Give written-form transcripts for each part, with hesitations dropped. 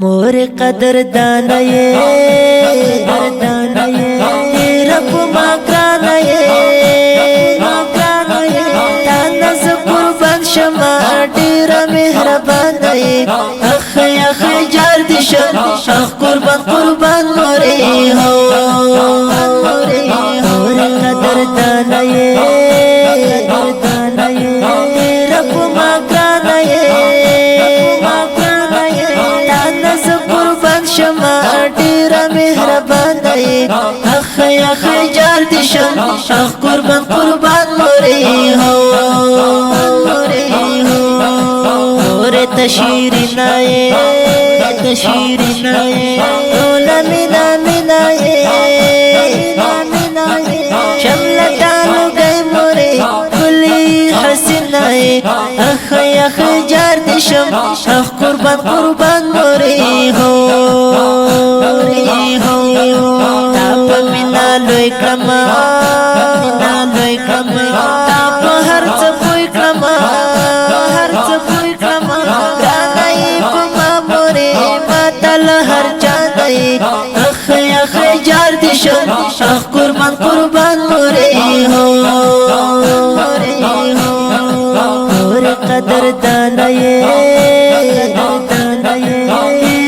مور قدر دانا یہ رب ماکرانا یہ تانا ز قربان شما ډیر مهربان یہ اخ جار دی شم اخ قربان مورے ہو مور قدر دانا یہ رب ماکرانا یہ شما ډیر مهربان دی اخ جار دی شم اخ قربان مورے ہو مور تشیرنا رولا مینا شملتانو گئی مورے کلی حسنا اخ جار دی شم اخ قربان مورے ہو تاپ منا لوی کما تاپ هر څه پوی کما گرانای پما مورے ماتل هر چاندای اخ جار دی شم اخ قربان مورے ہو مور قدر دانا یہ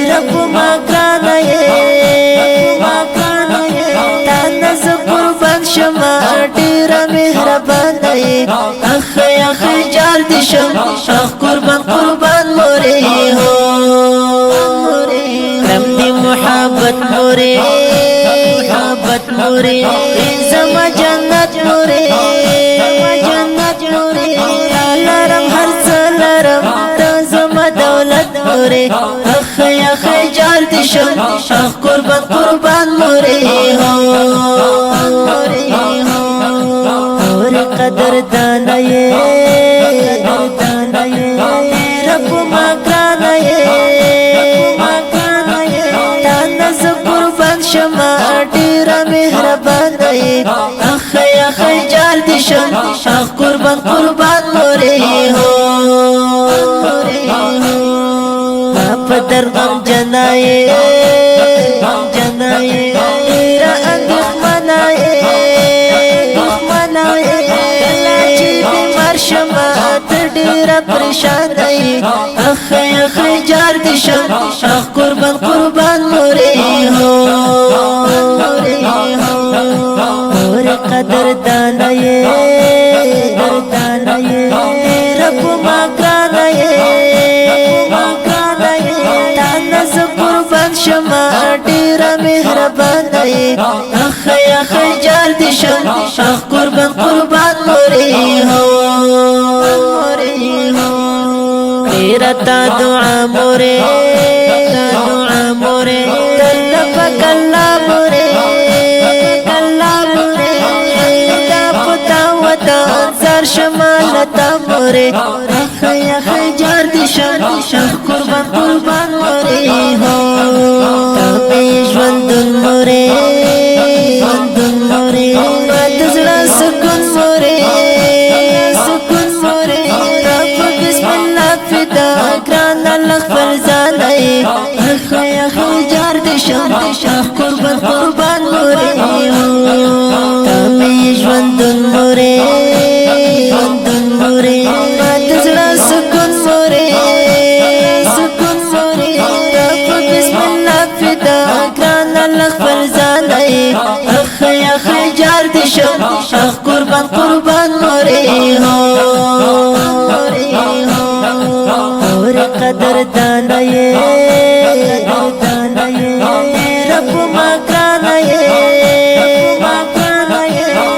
رب ماکرانا یہ تانا ز قربان شما ډیر مهربان یہ اخ جار دی شم اخ قربان مورے ہو رم دی محبت مورے زما جنت مورے لرم ہر لرم زما دولت مورے اخ جار دی شم اخ قربان مورے ہو مور قدر دانا یہ رب ماکرانا یہ تانا ز قربان شما ډیر مهربان یہ اخ جار دی شم اخ قربان مورے ہو په درغم جنائے تیرا اندخمنائے کلاچی بیمار شما تردیر پریشانائے اخ جار دی شم اخ قربان مورے ہو مور قدر دانا یہ رب ماکرانا یہ شما ډیر مهربان دی اخ جار دی شم اخ قربان مورے ہو تیرتا دعا مورے طلب کلا مورے دا پتا ودا انصار شما لتا مورے اخ جار دی شم اخ قربان مورے ہو ژوندون مورے ماتزړه سکون مورے رب بسم الله فدا ګران الله فرزانای اخ جار دی شم اخ قربان مورے ہو تمه ژوندون مورے ماتزړه سکون مورے رب بسم الله فدا ګران الله فرزانای اخ جار دی شم اخ قربان مورے ہو مور قدر دانا یہ رب ماکرانا یہ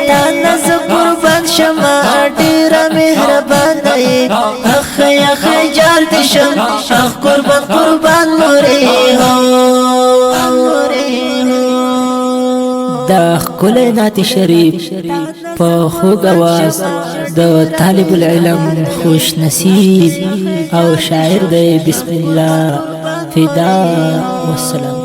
تانا ز قربان شما ډیر مهربان یہ اخ جار دی شم اخ قربان مورے ہو دا ښکلی نعت شریف په خوږ اواز د طالب العلم خوش نصیب او شاعر دی بسم الله فدا والسلام